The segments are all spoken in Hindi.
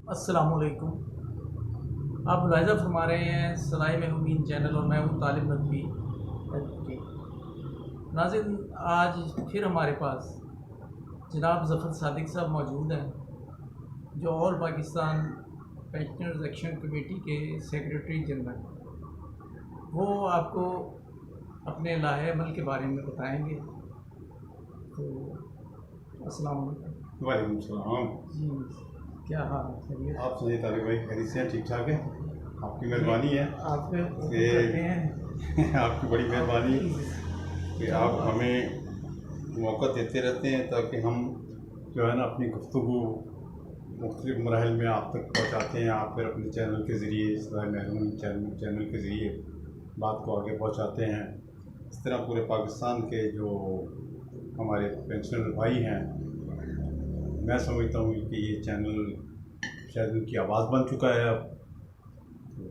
अस्सलामुअलैकुम। आप मुलाहिज़ा फरमा रहे हैं सराय में उम्मीद चैनल और मैं हूँ तालिब नकवी एडवोकेट। नाज़रीन, आज फिर हमारे पास जनाब ज़फ़र सादिक साहब मौजूद हैं, जो all Pakistan pensioners action committee के सेक्रेटरी जनरल। वो आपको अपने लाहे अमल के बारे में बताएंगे। तो अस्सलाम वालेकुम। वालेकुम सलाम। जी, क्या हाल है? खैरियत? आप सुनिए तारिक भाई, खैरियत से हैं? ठीक ठाक है? आपकी मेहरबानी है आपके कि करते हैं। आपकी बड़ी मेहरबानी कि आप हमें मौका देते रहते हैं ताकि हम जो है ना अपनी गुफ्तगू मुख्तलिफ मराहल में आप तक पहुँचाते हैं। आप फिर अपने चैनल के ज़रिए, सराय महरून चैनल के ज़रिए बात को आगे पहुँचाते हैं। इस तरह पूरे पाकिस्तान के जो हमारे पेंशनर भाई हैं, मैं समझता हूँ कि ये चैनल शायद उनकी आवाज़ बन चुका है अब। तो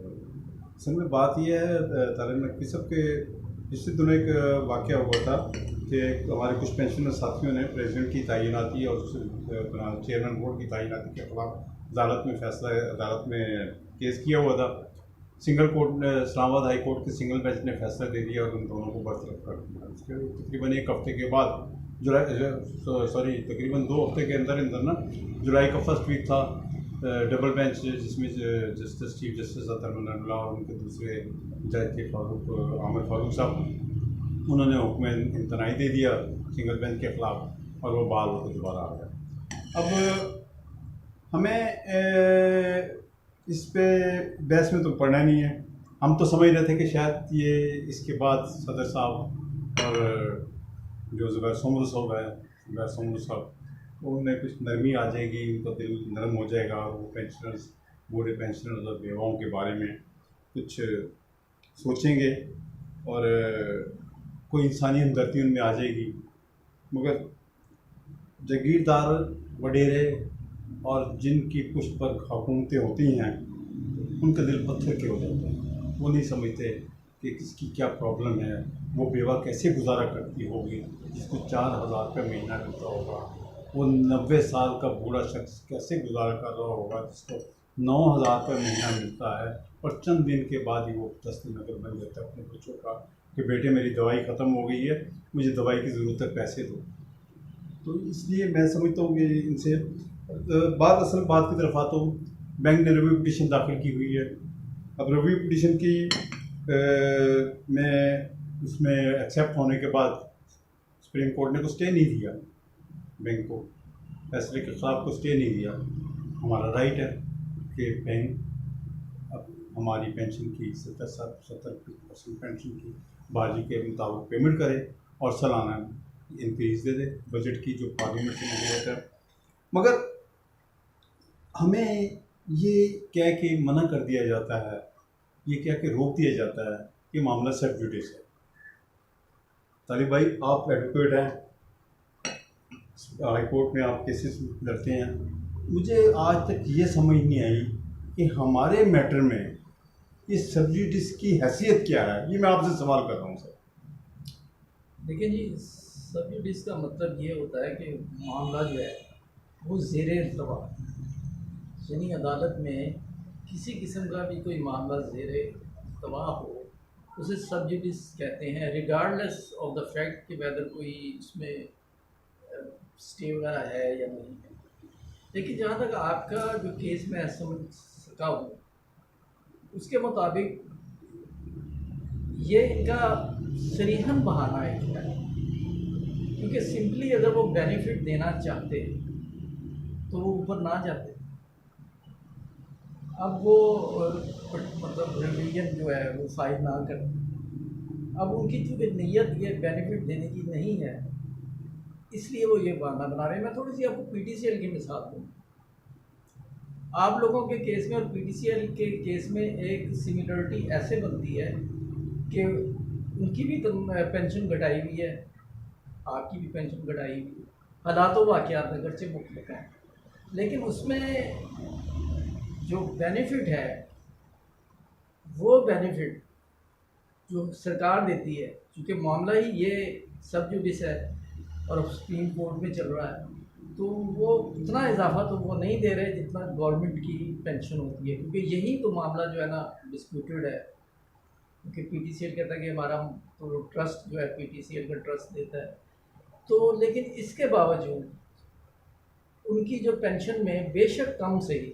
असल में बात यह है तारिक नकवी साहब के पिछले दिनों एक वाक़या हुआ था कि हमारे कुछ पेंशनर साथियों ने प्रेसिडेंट की तैनाती और अपना चेयरमैन बोर्ड की तैनाती के खिलाफ अदालत में केस किया हुआ था। सिंगल कोर्ट ने, इस्लामाबाद हाई कोर्ट के सिंगल बेंच ने फैसला दे दिया और उन दोनों को बरतरफ कर दिया। उसके तकरीबन एक हफ्ते के बाद तकरीबन 2 हफ्ते के अंदर अंदर ना जुलाई का फर्स्ट वीक था, डबल बेंच जिसमें जस्टिस चीफ जस्टिस अतर मनल्ला और उनके दूसरे जज थे आमिर फारूक साहब, उन्होंने हुक्म इम्तनाई दे दिया सिंगल बेंच के ख़िलाफ़ और वो बहाल होकर दोबारा आ गया। अब हमें इस पे बहस में तो पढ़ना नहीं है। हम तो समझ रहे थे कि शायद ये इसके बाद सदर साहब और जो ज़ुबैर सोमर साहब उनमें कुछ नरमी आ जाएगी, उनका दिल नरम हो जाएगा और वो पेंशनर्स, बूढ़े पेंशनर्स और बेवाओं के बारे में कुछ सोचेंगे और कोई इंसानी हमदर्दी उनमें आ जाएगी। मगर जागीरदार वडेरे और जिनकी पुष्ट पर हुकूमतें होती हैं, उनका दिल पत्थर के हो जाते हैं। वो नहीं समझते कि किसकी क्या प्रॉब्लम है, वो बेवा कैसे गुजारा करती होगी जिसको 4,000 रुपये महीना मिलता होगा, वो 90 साल का बूढ़ा शख्स कैसे गुजारा कर रहा होगा जिसको 9,000 रुपये महीना मिलता है और चंद दिन के बाद ही वो दस्तनगर बन जाता है अपने बच्चों का कि बेटे मेरी दवाई ख़त्म हो गई है, मुझे दवाई की ज़रूरत है, पैसे दो। तो इसलिए मैं समझता हूँ कि इनसे असल बात की तरफ आता हूँ। बैंक ने रिव्यू पिटीशन दाखिल की हुई है। अब रिव्यू पिटीशन की में उसमें एक्सेप्ट होने के बाद सुप्रीम कोर्ट ने को स्टे नहीं दिया, बैंक को फैसले के खिलाफ को स्टे नहीं दिया। हमारा राइट है कि बैंक अब हमारी पेंशन की 70% पेंशन की बाजी के मुताबिक पेमेंट करे और सालाना इंक्रीज दे दे बजट की जो पार्लियामेंट से मंजूर होता है। मगर हमें ये कह के मना कर दिया जाता है, ये कह के रोक दिया जाता है कि मामला सब जुडिस है। तालिब भाई, आप एडवोकेट हैं, हाई कोर्ट में आप केसेस लड़ते हैं। मुझे आज तक ये समझ नहीं आई कि हमारे मैटर में इस सब्सिडीज की हैसियत क्या है। ये मैं आपसे सवाल कर रहा हूँ सर। देखिए जी, सब्सिडीज का मतलब ये होता है कि मामला जो है वो ज़ेरे इल्तवा, यानी अदालत में किसी किस्म का भी कोई मामला ज़ेरे इल्तवा हो उसे सब्सिडीज कहते हैं, रिगार्डलेस ऑफ द फैक्ट कि वेदर कोई उसमें स्टे वगैरह है या नहीं है। लेकिन जहाँ तक आपका जो केस में समझ सका हूँ उसके मुताबिक ये इनका सरीहन बहाना है क्या है, क्योंकि सिंपली अगर वो बेनिफिट देना चाहते तो वो ऊपर ना जाते। अब वो मतलब रिवीजन जो है वो फाइल ना करते। अब उनकी चूँकि नीयत ये बेनिफिट देने की नहीं है, इसलिए वो ये बहाना बना रहे हैं। मैं थोड़ी सी आपको पीटीसीएल की मिसाल दूँ। आप लोगों के केस में और पीटीसीएल के केस में एक सिमिलरिटी ऐसे बनती है कि उनकी भी पेंशन घटाई हुई है, आपकी भी पेंशन घटाई हुई है, हालात वाक़यात अगर से मुख्तलिफ हैं, लेकिन उसमें जो बेनिफिट है वो बेनिफिट जो सरकार देती है, क्योंकि मामला ही ये सब जुडिस है और अब सुप्रीम कोर्ट में चल रहा है, तो वो उतना इजाफा तो वो नहीं दे रहे जितना गवर्नमेंट की पेंशन होती है, क्योंकि यही तो मामला जो है ना डिस्प्यूटेड है। क्योंकि पीटीसीएल कहता है कि हमारा तो ट्रस्ट जो है पीटीसीएल का ट्रस्ट देता है, तो लेकिन इसके बावजूद उनकी जो पेंशन में बेशक कम सही,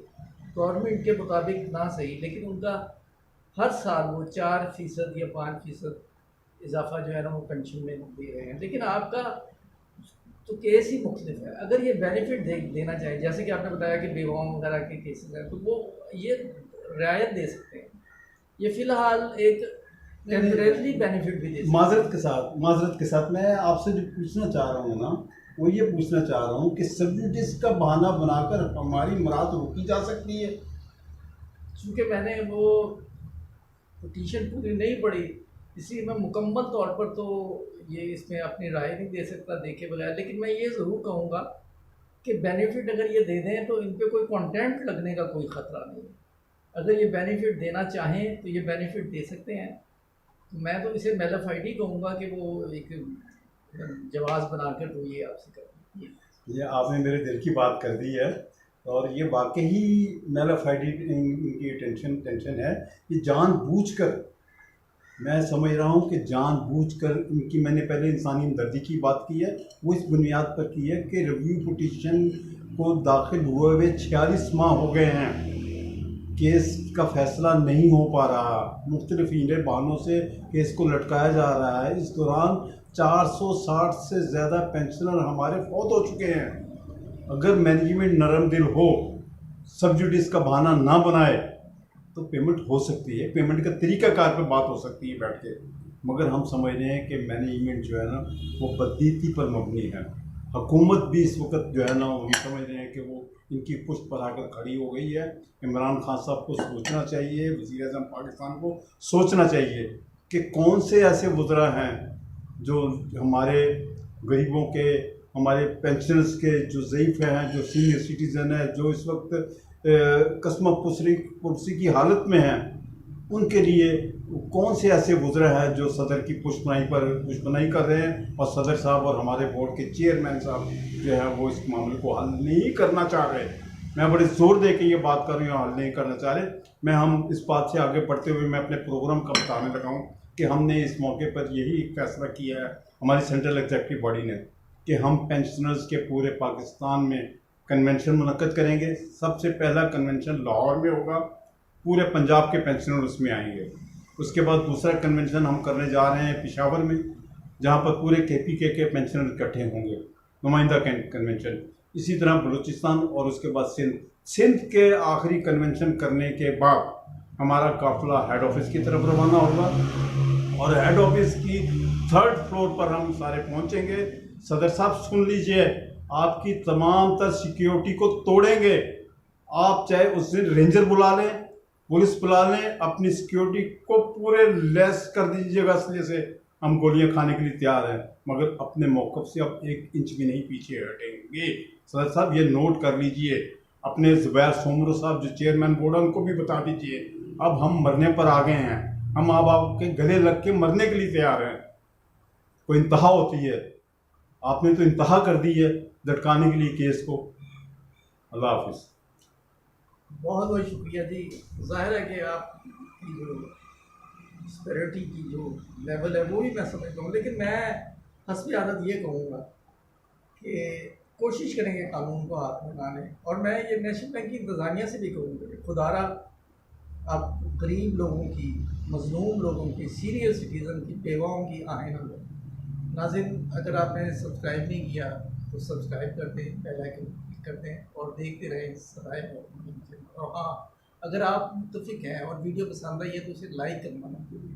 गवर्नमेंट के मुताबिक ना सही, लेकिन उनका हर साल वो 4% या 5% इजाफा जो है ना वो पेंशन में दे रहे हैं। लेकिन आपका तो केस ही मुख्तलिफ है। अगर ये बेनिफिट देना चाहिए, जैसे कि आपने बताया कि बेवाओं वगैरह के केसेस हैं, तो वो ये रियायत दे सकते हैं। ये फ़िलहाल एक टेम्परेरी बेनिफिट भी दे सकते हैं। माजरत के साथ मैं आपसे जो पूछना चाह रहा हूँ ना, वो ये पूछना चाह रहा हूँ कि सब्सिडीज का बहाना बनाकर हमारी मुराद रोकी जा सकती है। चूँकि मैंने वो पिटीशन पूरी नहीं पढ़ी, इसलिए मैं मुकम्मल तौर पर तो ये इसमें अपनी राय नहीं दे सकता देखे बगैर। लेकिन मैं ये ज़रूर कहूँगा कि बेनिफिट अगर ये दे दें तो इन पे कोई कंटेंट लगने का कोई ख़तरा नहीं है। अगर ये बेनिफिट देना चाहें तो ये बेनिफिट दे सकते हैं। तो मैं तो इसे मेलाफाइडी कहूँगा कि वो एक जवाज़ बनाकर तो ये आपसे कर ये आपने मेरे दिल की बात कर दी है, और ये वाकई मेलाफाइडी इनकी टेंशन है। ये जानबूझकर, मैं समझ रहा हूँ कि जानबूझकर इनकी, मैंने पहले इंसानी हमदर्दी की बात की है, वो इस बुनियाद पर की है कि रिव्यू पिटीशन को दाखिल हुए 46 माह हो गए हैं, केस का फैसला नहीं हो पा रहा, मुख्तलिफ हीले बहानों से केस को लटकाया जा रहा है। इस दौरान 460 से ज़्यादा पेंशनर हमारे फौत हो चुके हैं। अगर मैनेजमेंट नरम दिल हो, सब्सिडीज़ का बहाना ना बनाए, तो पेमेंट हो सकती है, पेमेंट का तरीक़ाकार पे बात हो सकती है बैठ के। मगर हम समझ रहे हैं कि मैनेजमेंट जो है ना वो बदनीति पर मबनी है। हुकूमत भी इस वक्त जो है ना वो समझ रहे हैं कि वो इनकी पुष्ट पर आकर खड़ी हो गई है। इमरान खान साहब को सोचना चाहिए, वज़ीर-ए-आज़म पाकिस्तान को सोचना चाहिए कि कौन से ऐसे वज़रा हैं जो हमारे गरीबों के, हमारे पेंशनर्स के जो ज़ईफ़ हैं, जो सीनियर सिटीज़न है, जो इस वक्त कस्म पुरसी की हालत में हैं, उनके लिए कौन से ऐसे वज़रा हैं जो सदर की पुष्पनाई कर रहे हैं, और सदर साहब और हमारे बोर्ड के चेयरमैन साहब जो है वो इस मामले को हल नहीं करना चाह रहे। मैं बड़े ज़ोर दे के ये बात कर रही हूँ, हल नहीं करना चाह रहे। हम इस बात से आगे बढ़ते हुए मैं अपने प्रोग्राम का बताने लगा हूँ कि हमने इस मौके पर यही फैसला किया है हमारी सेंट्रल एग्जीक्यूटिव बॉडी ने कि हम पेंशनर्स के पूरे पाकिस्तान में कन्वेंशन मुनक्कद करेंगे। सबसे पहला कन्वेंशन लाहौर में होगा, पूरे पंजाब के पेंशनर उसमें आएंगे। उसके बाद दूसरा कन्वेंशन हम करने जा रहे हैं पेशावर में, जहाँ पर पूरे KPK के पेंशनर इकट्ठे होंगे, नुमाइंदा कन्वेंशन। इसी तरह बलूचिस्तान और उसके बाद सिंध के आखिरी कन्वेंशन करने के बाद हमारा काफ़िला हेड ऑफिस की तरफ रवाना होगा, और हेड ऑफिस की 3rd फ्लोर पर हम सारे पहुँचेंगे। सदर साहब सुन लीजिए, आपकी तमाम तर सिक्योरिटी को तोड़ेंगे। आप चाहे उस दिन रेंजर बुला लें, पुलिस बुला लें, अपनी सिक्योरिटी को पूरे लेस कर दीजिएगा असले से। हम गोलियां खाने के लिए तैयार हैं, मगर अपने मौक़िफ़ से अब 1 इंच भी नहीं पीछे हटेंगे। सदर साहब ये नोट कर लीजिए, अपने ज़ुबैर सोमरो साहब जो चेयरमैन बोर्ड है उनको भी बता दीजिए, अब हम मरने पर आ गए हैं, हम अब आपके गले लग के मरने के लिए तैयार हैं। कोई इंतहा होती है, आपने तो इंतहा कर दी है लटकाने के लिए केस को। अल्लाह हाफिज़। बहुत बहुत शुक्रिया जी। ज़ाहिर है कि आपकी जो स्पिरिटी की जो लेवल है वो भी मैं समझता हूँ, लेकिन मैं हस्बी आदत ये कहूँगा कि कोशिश करेंगे कानून को हाथ में लाने। और मैं ये नेशनल बैंक की इंतज़ामिया से भी कहूँगा कि खुदारा आप गरीब लोगों की, मज़लूम लोगों की, सीनियर सिटीज़न की, बेवाओं की आहें ना लो। नाज़रीन, अगर आपने सब्सक्राइब नहीं किया तो सब्सक्राइब कर दें, बेल आइकन क्लिक कर दें और देखते रहें सदाए। और हाँ, अगर आप मुत्तफ़िक हैं और वीडियो पसंद आई है तो उसे लाइक करना ना भूलें।